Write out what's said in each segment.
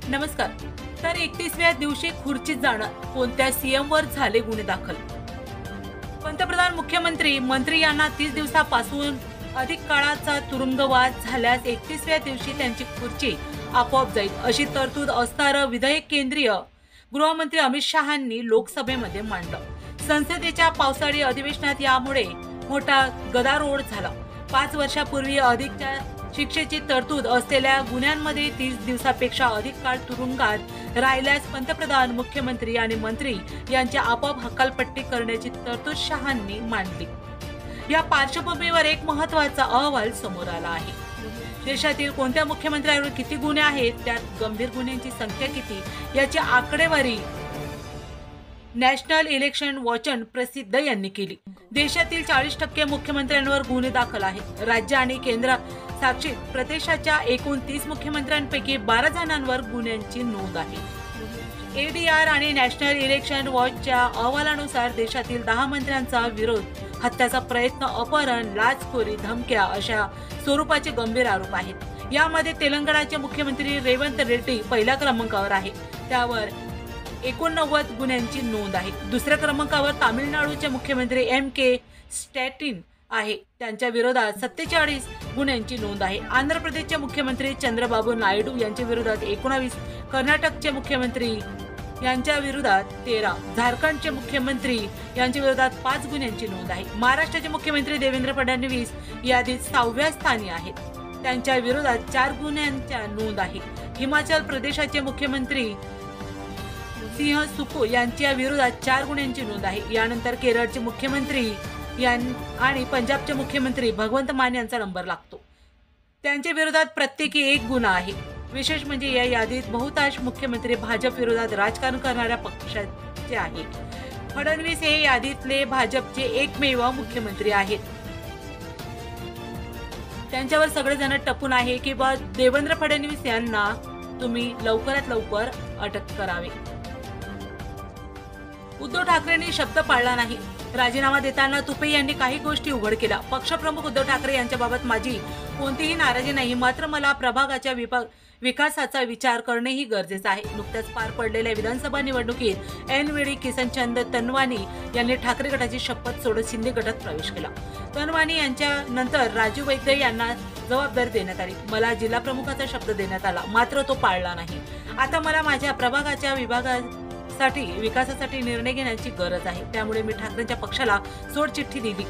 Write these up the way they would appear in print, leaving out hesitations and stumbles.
नमस्कार. तर 31व्या दिवशी खुर्चीत जाणार कोणत्या सीएमवर झाले गुन्हे दाखल? पंतप्रधान, मुख्यमंत्री, मंत्री यांना 30 दिवसापासून अधिक काळाचा तुरुंगवास झाल्यास 31व्या दिवशी त्यांची खुर्ची आपोआप जाईल, अशी तरतूद असणारं विधेयक केंद्रीय गृहमंत्री अमित शहांनी लोकसभेमध्ये मांडलं. संसदेच्या पावसाळी अधिवेशनात यामुळे मोठा गदारोळ झाला. 5 वर्षापूर्वी अधिकच्या शिक्षेची तरतूद असलेल्या गुन्ह्यांमध्ये 30 दिवसापेक्षा अधिक काळ तुरुंगात राहिल्यास पंतप्रधान, मुख्यमंत्री आणि मंत्री यांची आपोआप हकालपट्टी करण्याची तरतूद शहांनी मांडली. या पार्श्वभूमीवर एक महत्त्वाचा अहवाल समोर आला आहे. देशातील कोणत्या मुख्यमंत्र्यांवर किती गुन्हे आहेत, त्यात गंभीर गुन्ह्यांची संख्या किती, याची आकडेवारी नॅशनल इलेक्शन वॉचन प्रसिद्ध यांनी केली. देशातील 40% मुख्यमंत्र्यांवर गुन्हे दाखल आहेत. राज्य आणि केंद्र शासित प्रदेशाच्या एकूण 30 मुख्यमंत्र्यांपैकी 12 जणांवर गुन्ह्यांची नोंद आहे. एडीआर आणि नॅशनल इलेक्शन वॉचच्या अहवालानुसार देशातील 10 मंत्र्यांचा विरोध, हत्याचा प्रयत्न, अपहरण, लाचखोरी, धमक्या अशा स्वरूपाचे गंभीर आरोप आहेत. यामध्ये तेलंगणाचे मुख्यमंत्री रेवंत रेड्डी पहिल्या क्रमांकावर आहे. त्यावर 89 गुन्ह्यांची नोंद आहे. दुसऱ्या क्रमांकावर तामिळनाडूचे मुख्यमंत्री के स्टॅलिन आहे. त्यांच्या विरोधात 47 गुन्ह्यांची नोंद आहे. आंध्र प्रदेशचे मुख्यमंत्री चंद्रबाबू नायडू यांच्या विरोधात 19, कर्नाटकचे मुख्यमंत्री यांच्या विरोधात 13, झारखंडचे मुख्यमंत्री यांच्या विरोधात 5 गुन्ह्यांची नोंद आहे. महाराष्ट्राचे मुख्यमंत्री देवेंद्र फडणवीस यादीत 6व्या स्थानी आहेत. त्यांच्या विरोधात 4 गुन्ह्यांच्या नोंद आहे. हिमाचल प्रदेशाचे मुख्यमंत्री सिंह सुको यांच्या विरोधात 4 गुन्ह्यांची नोंद आहे. यानंतर केरळचे मुख्यमंत्री आणि पंजाबचे मुख्यमंत्री भगवंत मान यांचा नंबर लागतो. त्यांच्या विरोधात प्रत्येकी 1 गुन्हा आहे. विशेष म्हणजे या यादीत बहुतांश मुख्यमंत्री भाजप विरोधात राजकारण करणाऱ्या पक्षाचे आहेत. फडणवीस हे यादीतले भाजपचे एकमेव मुख्यमंत्री आहेत. त्यांच्यावर सगळेजण टपून आहे की देवेंद्र फडणवीस यांना तुम्ही लवकरात लवकर अटक करावी. उद्धव ठाकरेंनी शब्द पाळला नाही. राजीनामा देताना तुपे यांनी काही गोष्टी उघड केल्या. पक्षप्रमुख उद्धव ठाकरे यांच्याबाबत माझी कोणतीही नाराजी नाही, मात्र मला प्रभागाच्या विकासाचा विचार करणेही गरजेचे आहे. नुकत्याच पार पडलेल्या विधानसभा निवडणुकीत ऐनवेळी किसनचंद तनवानी यांनी ठाकरे गटाची शपथ सोडत शिंदे गटात प्रवेश केला. तनवानी यांच्या नंतर राजू वैद्य यांना जबाबदारी देण्यात आली. मला जिल्हा प्रमुखाचा शब्द देण्यात आला, मात्र तो पाळला नाही. आता मला माझ्या प्रभागाच्या विकासासाठी निर्णय घेण्याची गरज आहे. त्यामुळे मी ठाकरेंच्या पक्षाला सोडचिठ्ठी दिली.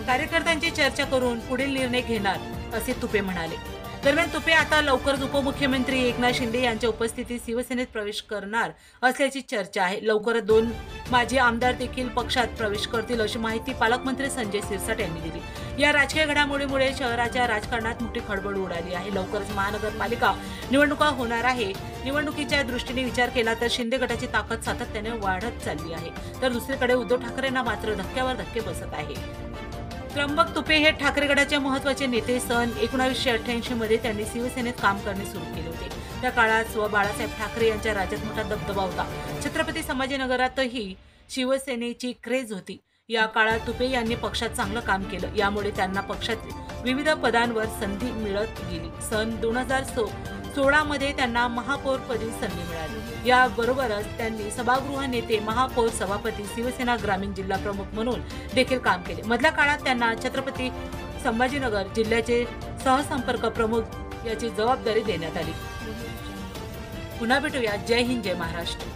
कार्यकर्त्यांची चर्चा करून पुढील निर्णय घेणार, असे तुपे म्हणाले. दरम्यान तुपे आता लवकरच उपमुख्यमंत्री एकनाथ शिंदे यांच्या उपस्थितीत शिवसेनेत प्रवेश करणार असल्याची चर्चा आहे. लवकरच 2 माजी आमदार देखील पक्षात प्रवेश करतील, अशी माहिती पालकमंत्री संजय सिरसाट यांनी दिली. या राजकीय घडामोडीमुळे शहराच्या राजकारणात मोठी खळबळ उडाली आहे. लवकरच महानगरपालिका निवडणुका होणार आहे. निवडणुकीच्या दृष्टीने विचार केला तर शिंदे गटाची ताकद सातत्याने वाढत चालली आहे. तर दुसरीकडे उद्धव ठाकरेंना मात्र धक्क्यावर धक्के बसत आहे. त्र्यंबक तुपे हे ठाकरे गटाचे महत्त्वाचे नेते. सन 1988 मध्ये त्यांनी शिवसेनेत काम करणे सुरू केले होते. त्या काळात बाळासाहेब ठाकरे यांच्या राज्यात मोठा दबदबा होता. छत्रपती संभाजीनगरातही शिवसेनेची क्रेज होती. या काळात तुपे यांनी पक्षात चांगलं काम केलं. यामुळे त्यांना पक्षात विविध पदांवर संधी मिळत गेली. सन 2016 मध्ये त्यांना महापौरपदी संधी मिळाली. याबरोबरच त्यांनी सभागृह नेते, महापौर, सभापती, शिवसेना ग्रामीण जिल्हा प्रमुख म्हणून देखील काम केले. मधल्या काळात त्यांना छत्रपती संभाजीनगर जिल्ह्याचे सहसंपर्क प्रमुख याची जबाबदारी देण्यात आली. पुन्हा भेटूया. जय हिंद, जय महाराष्ट्र.